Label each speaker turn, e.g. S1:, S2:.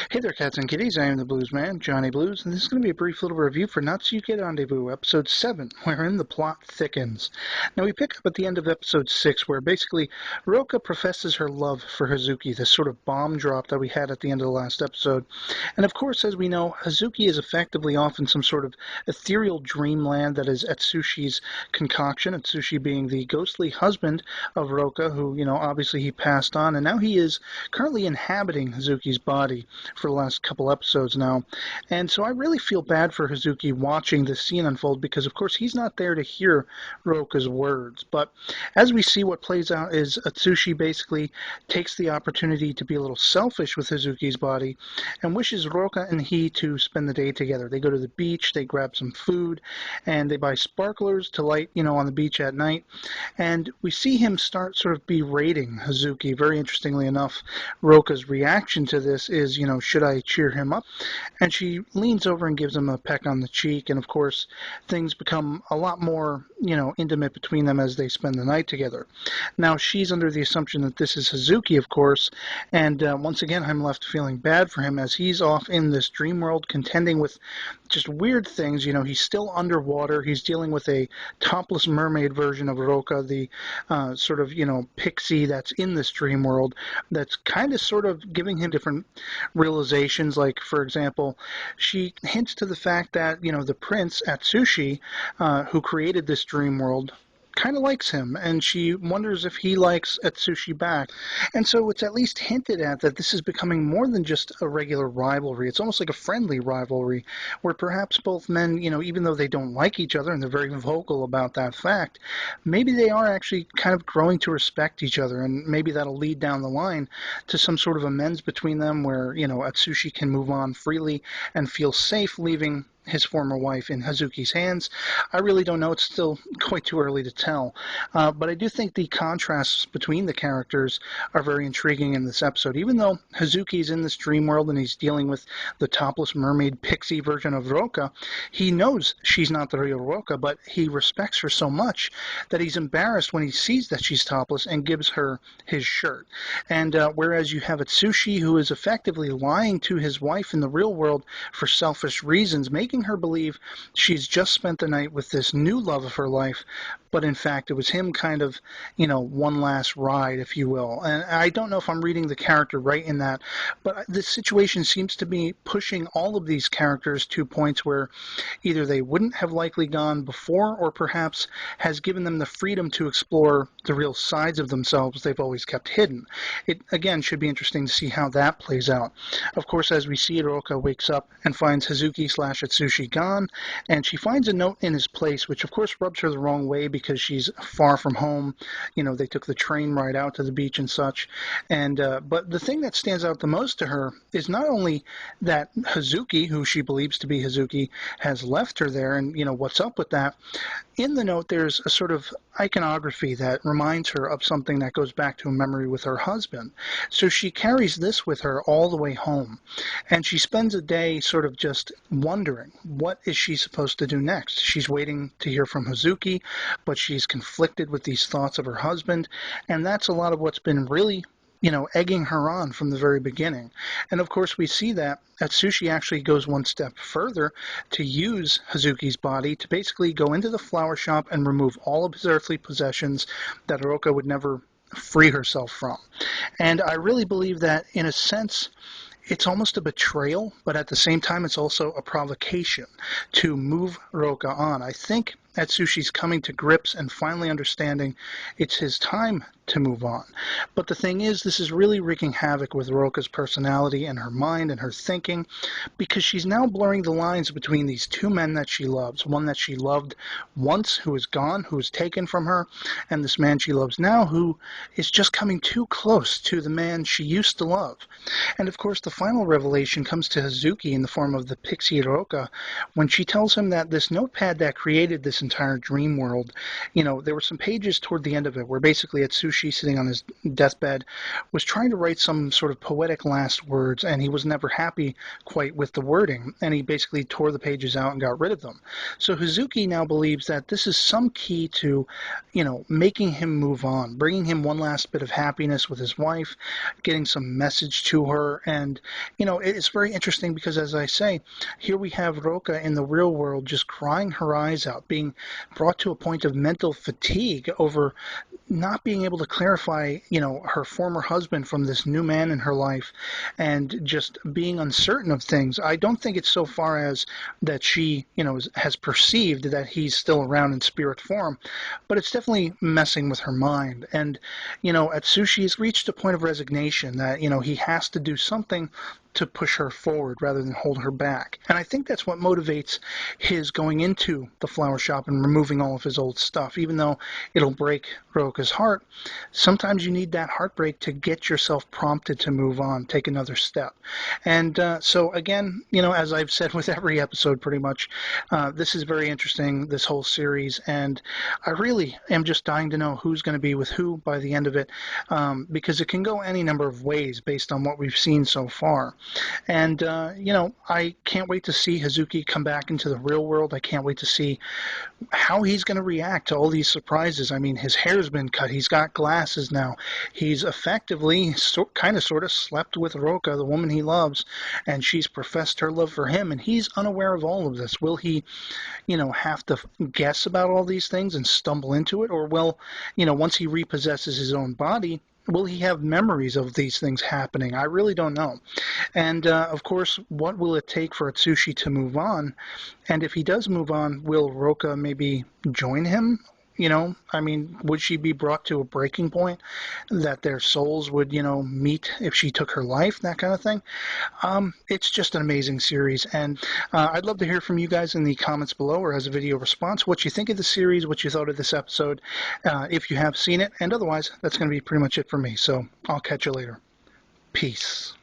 S1: Hey there, cats and kitties. I am the Blues Man, Johnny Blues, and this is going to be a brief little review for Natsuyuki Rendezvous, Episode 7, wherein the plot thickens. Now, we pick up at the end of Episode 6, where basically Roka professes her love for Hazuki, this sort of bomb drop that we had at the end of the last episode. And of course, as we know, Hazuki is effectively off in some sort of ethereal dreamland that is Atsushi's concoction, Atsushi being the ghostly husband of Roka, who, obviously he passed on, and now he is currently inhabiting Hazuki's body for the last couple episodes now. And so I really feel bad for Hazuki watching this scene unfold because, of course, he's not there to hear Roka's words. But as we see, what plays out is Atsushi basically takes the opportunity to be a little selfish with Hazuki's body and wishes Roka and he to spend the day together. They go to the beach, they grab some food, and they buy sparklers to light, on the beach at night. And we see him start sort of berating Hazuki. Very interestingly enough, Roka's reaction to this is, should I cheer him up? And she leans over and gives him a peck on the cheek. And of course, things become a lot more, intimate between them as they spend the night together. Now, she's under the assumption that this is Hazuki, of course. And once again, I'm left feeling bad for him as he's off in this dream world contending with just weird things. He's still underwater. He's dealing with a topless mermaid version of Roka, the sort of, pixie that's in this dream world that's kind of sort of giving him different realizations. Like, for example, she hints to the fact that, the prince Atsushi, who created this dream world, kind of likes him, and she wonders if he likes Atsushi back. And so it's at least hinted at that this is becoming more than just a regular rivalry. It's almost like a friendly rivalry, where perhaps both men, even though they don't like each other, and they're very vocal about that fact, maybe they are actually kind of growing to respect each other, and maybe that'll lead down the line to some sort of amends between them where, Atsushi can move on freely and feel safe leaving his former wife in Hazuki's hands. I really don't know. It's still quite too early to tell. But I do think the contrasts between the characters are very intriguing in this episode. Even though Hazuki's in this dream world and he's dealing with the topless mermaid pixie version of Roka, he knows she's not the real Roka, but he respects her so much that he's embarrassed when he sees that she's topless and gives her his shirt. And whereas you have Atsushi, who is effectively lying to his wife in the real world for selfish reasons, making her believe she's just spent the night with this new love of her life, but in fact it was him kind of, one last ride, if you will. And I don't know if I'm reading the character right in that, but this situation seems to be pushing all of these characters to points where either they wouldn't have likely gone before, or perhaps has given them the freedom to explore the real sides of themselves they've always kept hidden. It, again, should be interesting to see how that plays out. Of course, as we see, Roka wakes up and finds Hazuki/Atsushi gone, and she finds a note in his place, which of course rubs her the wrong way because she's far from home. They took the train ride out to the beach and such. And but the thing that stands out the most to her is not only that Hazuki, who she believes to be Hazuki, has left her there, and what's up with that. In the note, there's a sort of iconography that reminds her of something that goes back to a memory with her husband. So she carries this with her all the way home, and she spends a day sort of just wondering, what is she supposed to do next? She's waiting to hear from Hazuki, but she's conflicted with these thoughts of her husband, and that's a lot of what's been really egging her on from the very beginning. And of course, we see that Atsushi actually goes one step further to use Hazuki's body to basically go into the flower shop and remove all of his earthly possessions that Roka would never free herself from. And I really believe that, in a sense, it's almost a betrayal, but at the same time, it's also a provocation to move Roka on. I think Atsushi's coming to grips and finally understanding it's his time to move on. But the thing is, this is really wreaking havoc with Roka's personality and her mind and her thinking, because she's now blurring the lines between these two men that she loves. One that she loved once, who is gone, who is taken from her, and this man she loves now, who is just coming too close to the man she used to love. And of course, the final revelation comes to Hazuki in the form of the pixie Roka, when she tells him that this notepad that created this entire dream world, there were some pages toward the end of it where basically Atsushi Atsushi, sitting on his deathbed, was trying to write some sort of poetic last words, and he was never happy quite with the wording, and he basically tore the pages out and got rid of them. So Hazuki now believes that this is some key to, making him move on, bringing him one last bit of happiness with his wife, getting some message to her, and, it's very interesting because, as I say, here we have Roka in the real world just crying her eyes out, being brought to a point of mental fatigue over not being able to clarify, her former husband from this new man in her life, and just being uncertain of things. I don't think it's so far as that she, has perceived that he's still around in spirit form, but it's definitely messing with her mind. And, Atsushi has reached a point of resignation that, he has to do something to push her forward rather than hold her back. And I think that's what motivates his going into the flower shop and removing all of his old stuff. Even though it'll break Roka's heart, sometimes you need that heartbreak to get yourself prompted to move on, take another step. And so again, as I've said with every episode pretty much, this is very interesting, this whole series, and I really am just dying to know who's going to be with who by the end of it, because it can go any number of ways based on what we've seen so far. And, I can't wait to see Hazuki come back into the real world. I can't wait to see how he's going to react to all these surprises. I mean, his hair's been cut. He's got glasses now. He's effectively sort of slept with Roka, the woman he loves, and she's professed her love for him, and he's unaware of all of this. Will he, have to guess about all these things and stumble into it? Or will, once he repossesses his own body, will he have memories of these things happening? I really don't know. And, of course, what will it take for Atsushi to move on? And if he does move on, will Roka maybe join him? Would she be brought to a breaking point that their souls would, meet if she took her life, that kind of thing? It's just an amazing series, and I'd love to hear from you guys in the comments below or as a video response what you think of the series, what you thought of this episode, if you have seen it, and otherwise, that's going to be pretty much it for me, so I'll catch you later. Peace.